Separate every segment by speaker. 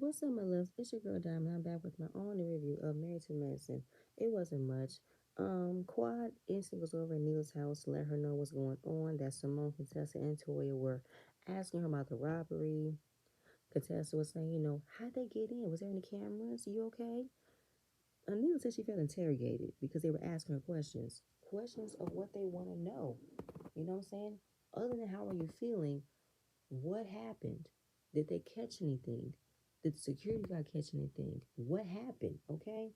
Speaker 1: What's up, my loves? It's your girl Diamond. I'm back with my own review of Married to Medicine. It wasn't much. Quad instantly was over at Neil's house to let her know what's going on. That Simone, Contessa, and Toya were asking her about the robbery. Contessa was saying, how'd they get in? Was there any cameras? You okay? Neil said she felt interrogated because they were asking her questions. Questions of what they want to know. You know what I'm saying? Other than how are you feeling, what happened? Did they catch anything? Did the security guard catch anything? What happened? Okay?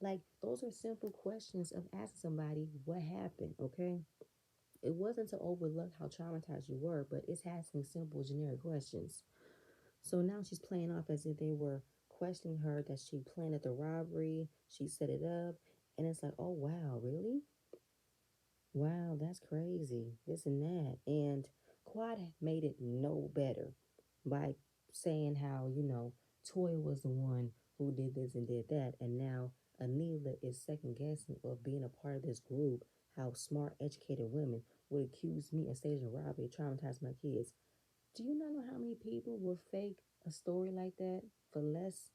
Speaker 1: Like, those are simple questions of asking somebody what happened, okay? It wasn't to overlook how traumatized you were, but it's asking simple, generic questions. So now she's playing off as if they were questioning her that she planned the robbery, she set it up, and it's like, oh wow, really? Wow, that's crazy. This and that. And Quad made it no better by saying how, Toya was the one who did this and did that. And now Anila is second guessing of being a part of this group, how smart, educated women would accuse me of staging a robbery, traumatize my kids. Do you not know how many people will fake a story like that for less?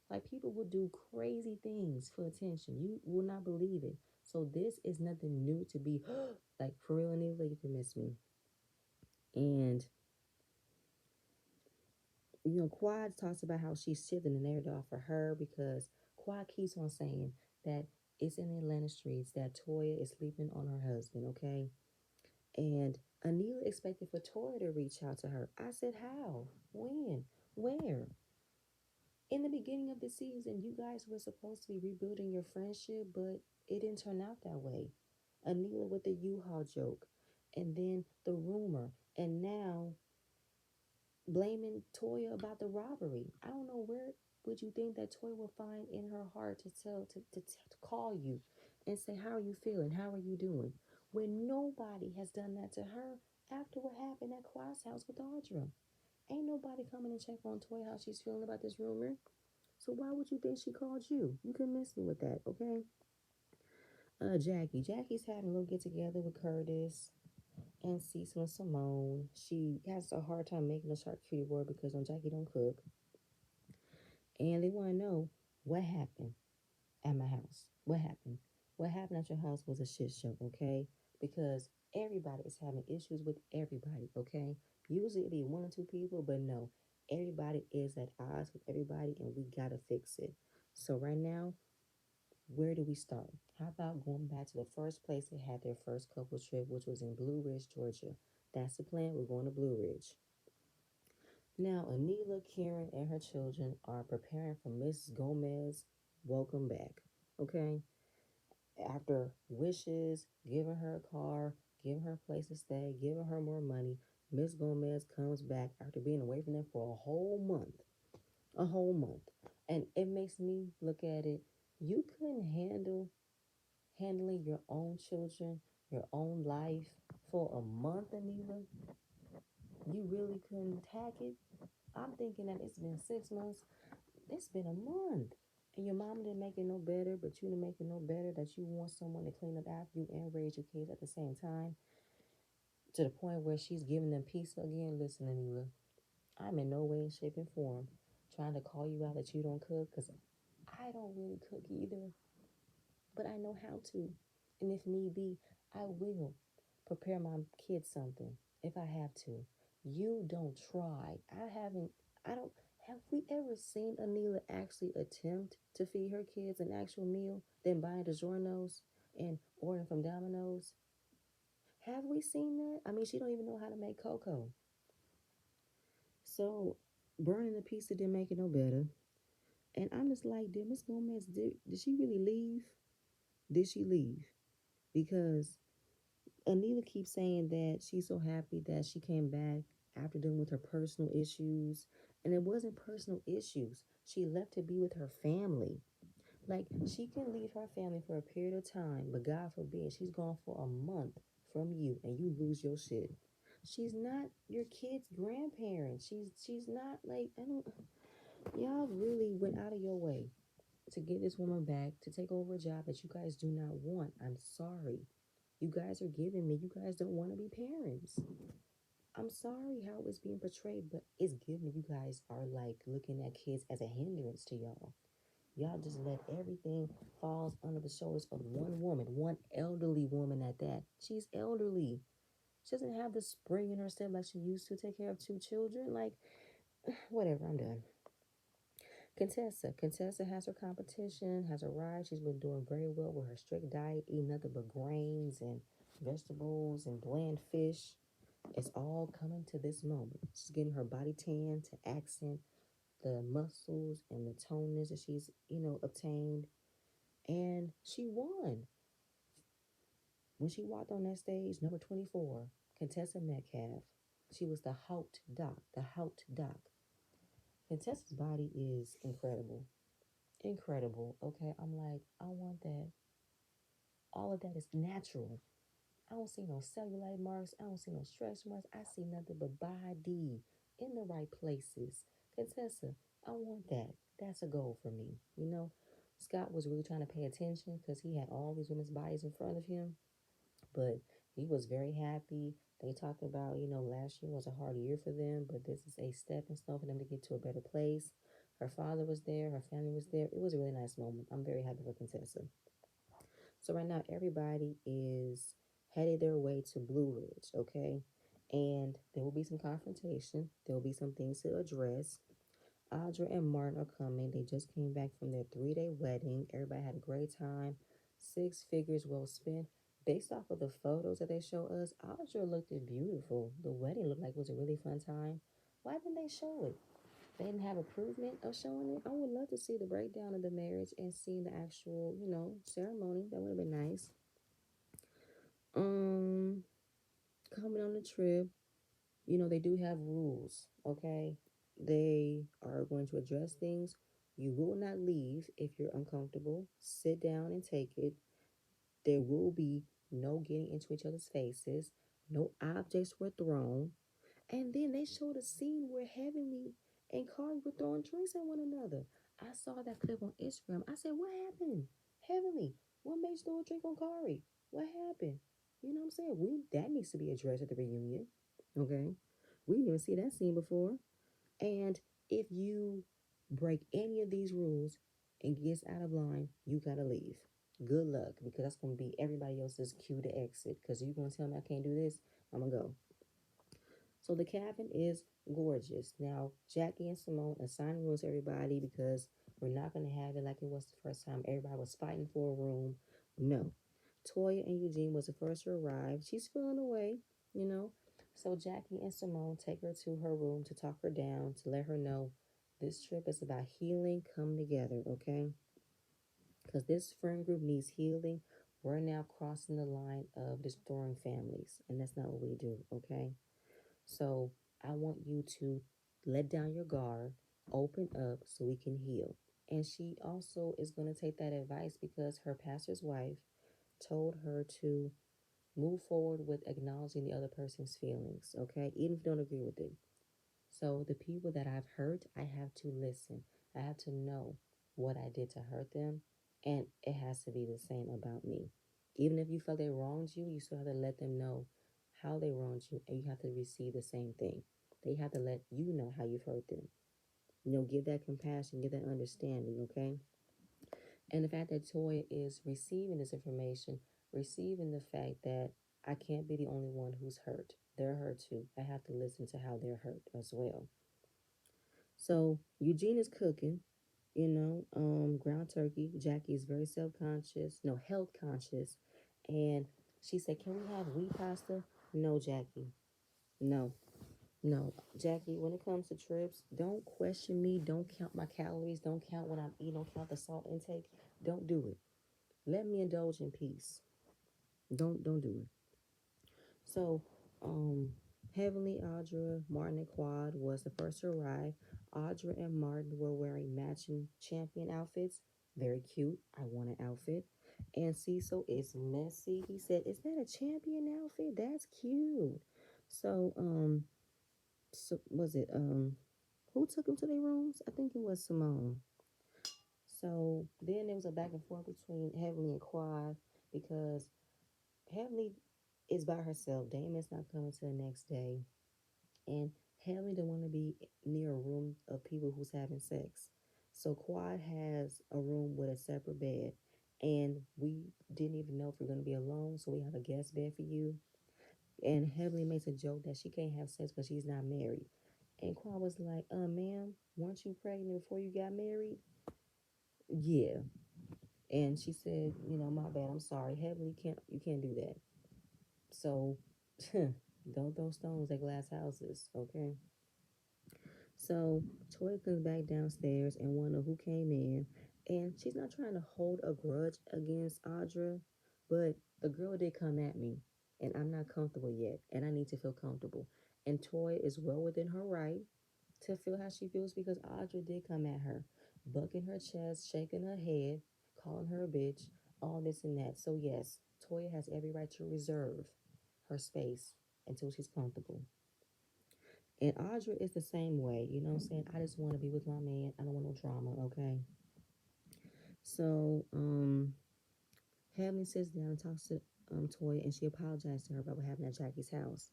Speaker 1: Like, people will do crazy things for attention. You will not believe it. So this is nothing new to be like, for real, Anila, you can miss me. And Quad talks about how she's shifting the narrative off for her because Quad keeps on saying that it's in the Atlanta streets that Toya is sleeping on her husband, okay? And Anila expected for Toya to reach out to her. I said, how? When? Where? In the beginning of the season, you guys were supposed to be rebuilding your friendship, but it didn't turn out that way. Anila with the U-Haul joke, and then the rumor, and now blaming Toya about the robbery. I don't know where would you think that Toya would find in her heart to to call you and say, how are you feeling? How are you doing? When nobody has done that to her after what happened at Quad's house with Audra. Ain't nobody coming and check on Toya how she's feeling about this rumor. So why would you think she called you? You can miss me with that, okay? Jackie. Jackie's having a little get together with Curtis and Cecil and Simone. She has a hard time making a charcuterie board because Jackie don't cook. And they want to know what happened at my house. What happened? What happened at your house was a shit show, okay? Because everybody is having issues with everybody, okay? Usually it'd be one or two people, but no. Everybody is at odds with everybody and we gotta fix it. So right now, where do we start? How about going back to the first place they had their first couple trip, which was in Blue Ridge, Georgia? That's the plan. We're going to Blue Ridge. Now, Anila, Karen, and her children are preparing for Mrs. Gomez. Welcome back. Okay? After wishes, giving her a car, giving her a place to stay, giving her more money, Miss Gomez comes back after being away from them for a whole month. A whole month. And it makes me look at it. You couldn't handling your own children, your own life for a month, Anila? You really couldn't tack it? I'm thinking that it's been 6 months. It's been a month. And your mom didn't make it no better, but you didn't make it no better that you want someone to clean up after you and raise your kids at the same time to the point where she's giving them pizza again. Listen, Anila, I'm in no way, shape, and form trying to call you out that you don't cook because I don't really cook either, but I know how to. And if need be, I will prepare my kids something if I have to. You don't try. I don't, have we ever seen Anila actually attempt to feed her kids an actual meal, then buying DiGiorno's and ordering from Domino's? Have we seen that? I mean, she don't even know how to make cocoa. So burning the pizza didn't make it no better. And I'm just like, did Miss Gomez, did she really leave? Did she leave? Because Anila keeps saying that she's so happy that she came back after dealing with her personal issues. And it wasn't personal issues. She left to be with her family. Like, she can leave her family for a period of time, but God forbid, she's gone for a month from you and you lose your shit. She's not your kid's grandparent. She's not like, I don't, y'all really went out of your way to get this woman back to take over a job that you guys do not want. I'm sorry. You guys are giving me, you guys don't want to be parents. I'm sorry how it's being portrayed, but it's given you guys are like looking at kids as a hindrance to y'all. Y'all just let everything falls under the shoulders of one woman, one elderly woman at that. She's elderly. She doesn't have the spring in her step like she used to take care of two children. Like, whatever, I'm done. Contessa has her competition, has arrived. She's been doing very well with her strict diet, eating nothing but grains and vegetables and bland fish. It's all coming to this moment. She's getting her body tan to accent the muscles and the toneness that she's, obtained. And she won. When she walked on that stage, number 24, Contessa Metcalf, she was the Haute Doc, the Haute Doc. Contessa's body is incredible. Incredible. Okay, I'm like, I want that. All of that is natural. I don't see no cellulite marks. I don't see no stretch marks. I see nothing but body in the right places. Contessa, I want that. That's a goal for me. Scott was really trying to pay attention because he had all these women's bodies in front of him, but he was very happy. They talked about, last year was a hard year for them, but this is a stepping stone for them to get to a better place. Her father was there, her family was there. It was a really nice moment. I'm very happy for Contessa. So right now, everybody is headed their way to Blue Ridge, okay? And there will be some confrontation. There will be some things to address. Audra and Martin are coming. They just came back from their 3-day wedding. Everybody had a great time. 6 figures well spent. Based off of the photos that they show us, Audra looked beautiful. The wedding looked like it was a really fun time. Why didn't they show it? They didn't have improvement of showing it. I would love to see the breakdown of the marriage and seeing the actual, ceremony. That would have been nice. Um, Coming on the trip, they do have rules, okay? They are going to address things. You will not leave if you're uncomfortable. Sit down and take it. There will be no getting into each other's faces. No objects were thrown. And then they showed a scene where Heavenly and Carly were throwing drinks at one another. I saw that clip on Instagram. I said, what happened? Heavenly, what made you throw a drink on Carly? What happened? You know what I'm saying? That needs to be addressed at the reunion. Okay? We didn't even see that scene before. And if you break any of these rules and gets out of line, you gotta leave. Good luck, because that's gonna be everybody else's cue to exit. Because you're gonna tell me I can't do this, I'm gonna go. So the cabin is gorgeous. Now, Jackie and Simone assigning rooms to everybody because we're not going to have it like it was the first time. Everybody was fighting for a room. No. Toya and Eugene was the first to arrive. She's feeling away, you know. So Jackie and Simone take her to her room to talk her down, to let her know this trip is about healing, come together, okay? Because this friend group needs healing. We're now crossing the line of destroying families, and that's not what we do, okay? So I want you to let down your guard, open up so we can heal. And she also is going to take that advice because her pastor's wife told her to move forward with acknowledging the other person's feelings, okay? Even if you don't agree with it. So the people that I've hurt, I have to listen. I have to know what I did to hurt them, and it has to be the same about me. Even if you felt they wronged you, you still have to let them know how they wronged you, and you have to receive the same thing. They have to let you know how you've hurt them. Give that compassion, give that understanding, okay? And the fact that Toya is receiving this information, receiving the fact that I can't be the only one who's hurt. They're hurt too. I have to listen to how they're hurt as well. So Eugene is cooking, ground turkey. Jackie is very self-conscious, no, health conscious. And she said, can we have wheat pasta? No, Jackie. No. No. Jackie, when it comes to trips, don't question me. Don't count my calories. Don't count what I'm eating. Don't count the salt intake. Don't do it. Let me indulge in peace. Don't do it. So, Heavenly, Audra, Martin, and Quad was the first to arrive. Audra and Martin were wearing matching champion outfits. Very cute. I want an outfit. And Cecil is messy. He said, "Is that a champion outfit? That's cute." So was it who took him to their rooms? I think it was Simone. So then there was a back and forth between Heavenly and Quad because Heavenly is by herself. Damon's not coming to the next day. And Haley don't want to be near a room of people who's having sex. So Quad has a room with a separate bed. And we didn't even know if we are going to be alone. So we have a guest bed for you. And Heavenly makes a joke that she can't have sex because she's not married. And Quad was like, ma'am, weren't you pregnant before you got married? Yeah. And she said, my bad, I'm sorry. Heavenly can't you can't do that. So don't throw stones at glass houses, okay? So Toy comes back downstairs and wonder who came in. And she's not trying to hold a grudge against Audra, but the girl did come at me. And I'm not comfortable yet. And I need to feel comfortable. And Toy is well within her right to feel how she feels because Audra did come at her, bucking her chest, shaking her head, calling her a bitch, all this and that. So, yes, Toya has every right to reserve her space until she's comfortable. And Audra is the same way, you know what I'm saying? I just want to be with my man. I don't want no drama, okay? So, Heavenly sits down and talks to Toya and she apologized to her about what happened at Jackie's house.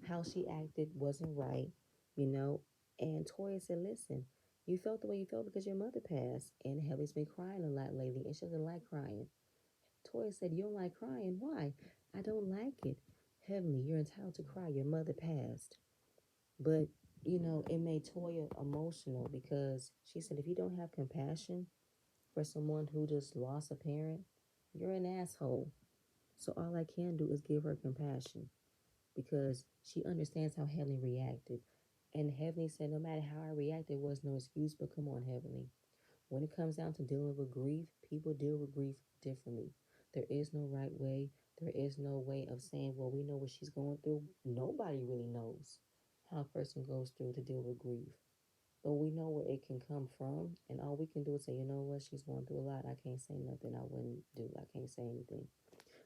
Speaker 1: How she acted wasn't right, you know? And Toya said, listen, you felt the way you felt because your mother passed. And Heavenly's been crying a lot lately and she doesn't like crying. Toya said, you don't like crying? Why? I don't like it. Heavenly, you're entitled to cry. Your mother passed. But, it made Toya emotional because she said, if you don't have compassion for someone who just lost a parent, you're an asshole. So all I can do is give her compassion because she understands how Heavenly reacted. And Heavenly said, no matter how I reacted, there was no excuse, but come on, Heavenly. When it comes down to dealing with grief, people deal with grief differently. There is no right way. There is no way of saying, well, we know what she's going through. Nobody really knows how a person goes through to deal with grief. But we know where it can come from. And all we can do is say, you know what, she's going through a lot. I can't say nothing. I wouldn't do. I can't say anything.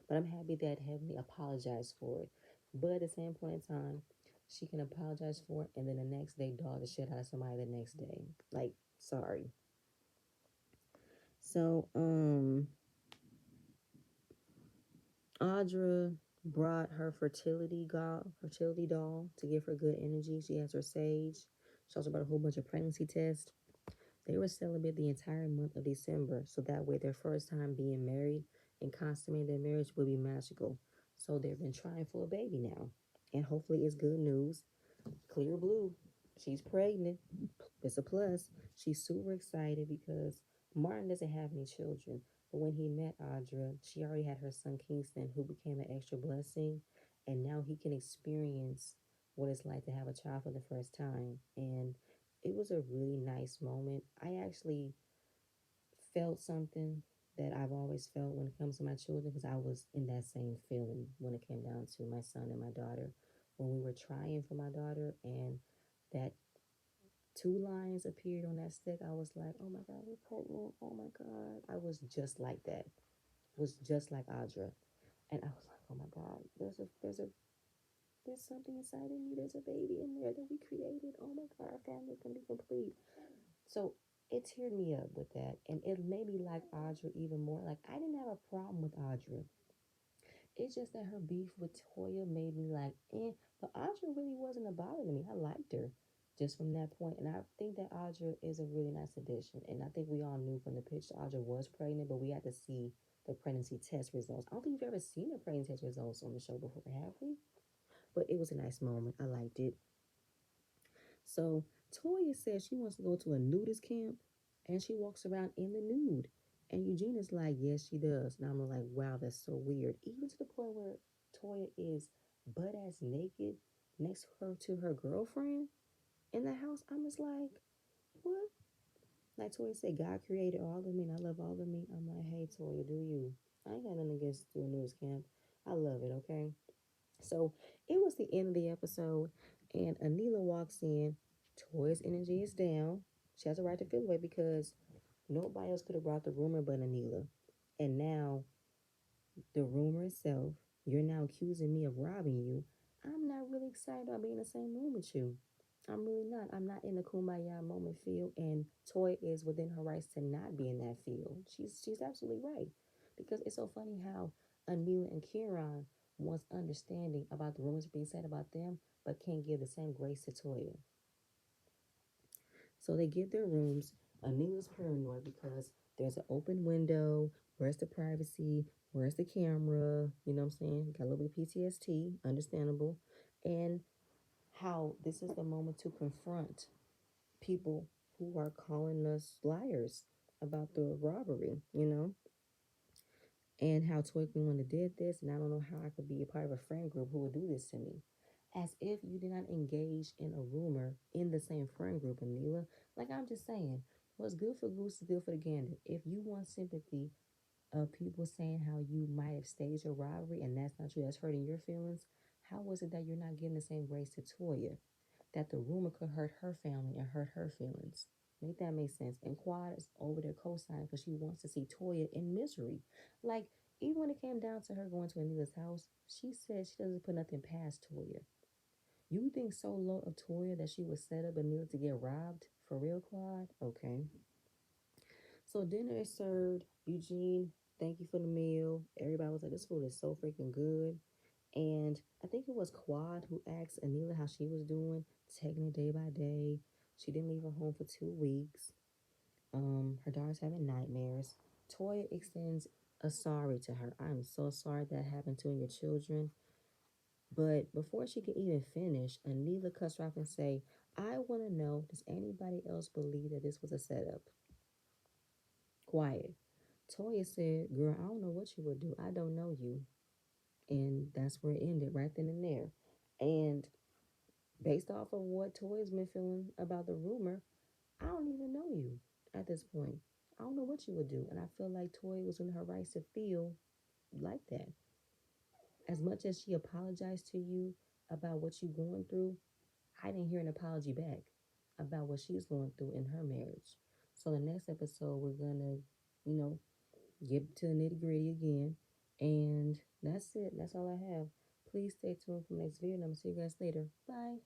Speaker 1: But I'm happy that Heavenly apologized for it. But at the same point in time, she can apologize for it and then the next day dog the shit out of somebody the next day. Like, sorry. So, Audra brought her fertility doll to give her good energy. She has her sage. She also brought a whole bunch of pregnancy tests. They were celebrating the entire month of December, so that way their first time being married and consummating their marriage will be magical. So they've been trying for a baby now, and hopefully it's good news. Clear Blue, she's pregnant. It's a plus. She's super excited because Martin doesn't have any children. But when he met Audra, she already had her son Kingston, who became an extra blessing. And now he can experience what it's like to have a child for the first time. And it was a really nice moment. I actually felt something that I've always felt when it comes to my children because I was in that same feeling when it came down to my son and my daughter. When we were trying for my daughter and that two lines appeared on that stick, I was like, oh my God, we're pregnant. Oh my God. I was just like that. Was just like Audra. And I was like, oh my God, there's something inside of me. There's a baby in there that we created. Oh my God, our family's gonna be complete. So it teared me up with that. And it made me like Audra even more. Like I didn't have a problem with Audra. It's just that her beef with Toya made me like, eh. But Audra really wasn't a bother to me. I liked her just from that point. And I think that Audra is a really nice addition. And I think we all knew from the pitch that Audra was pregnant, but we had to see the pregnancy test results. I don't think we've ever seen the pregnancy test results on the show before, have we? But it was a nice moment. I liked it. So Toya says she wants to go to a nudist camp and she walks around in the nude. And Eugenia's like, yes, she does. And I'm like, wow, that's so weird. Even to the point where Toya is butt ass naked next to her girlfriend in the house. I'm just like, what? Like Toya said, God created all of me and I love all of me. I'm like, hey, Toya, do you? I ain't got nothing against doing nudist camp. I love it, okay? So it was the end of the episode, and Anila walks in. Toya's energy is down. She has a right to feel away because nobody else could have brought the rumor but Anila. And now the rumor itself, you're now accusing me of robbing you. I'm not really excited about being in the same room with you. I'm really not. I'm not in the kumbaya moment field, and Toya is within her rights to not be in that field. She's absolutely right. Because it's so funny how Anila and Kieran wants understanding about the rumors being said about them, but can't give the same grace to Toya. So they get their rooms. Anila's paranoid because there's an open window. Where's the privacy? Where's the camera? You know what I'm saying? Got a little bit of PTSD, understandable. And how this is the moment to confront people who are calling us liars about the robbery, and how Toy Queen Wonder did this, and I don't know how I could be a part of a friend group who would do this to me. As if you did not engage in a rumor in the same friend group, Anila. Like I'm just saying, what's good for goose is good for the gander. If you want sympathy of people saying how you might have staged a robbery and that's not true, that's hurting your feelings, how was it that you're not giving the same grace to Toya? That the rumor could hurt her family and hurt her feelings. Make that make sense. And Quad is over there co-signing because she wants to see Toya in misery. Like, even when it came down to her going to Anila's house, she said she doesn't put nothing past Toya. You think so low of Toya that she would set up Anila to get robbed? For real, Quad? Okay. So dinner is served. Eugene, thank you for the meal. Everybody was like, this food is so freaking good. And I think it was Quad who asked Anila how she was doing, taking it day by day. She didn't leave her home for 2 weeks. Her daughter's having nightmares. Toya extends a sorry to her. I'm so sorry that happened to your children. But before she can even finish, Anila cuts her off and say, I want to know, does anybody else believe that this was a setup? Quiet. Toya said, girl, I don't know what you would do. I don't know you. And that's where it ended, right then and there. And based off of what Toya's been feeling about the rumor, I don't even know you at this point. I don't know what you would do. And I feel like Toya was in her rights to feel like that. As much as she apologized to you about what you're going through, I didn't hear an apology back about what she's going through in her marriage. So the next episode, we're gonna, you know, get to the nitty gritty again. And that's it. That's all I have. Please stay tuned for the next video, and I'm gonna see you guys later. Bye.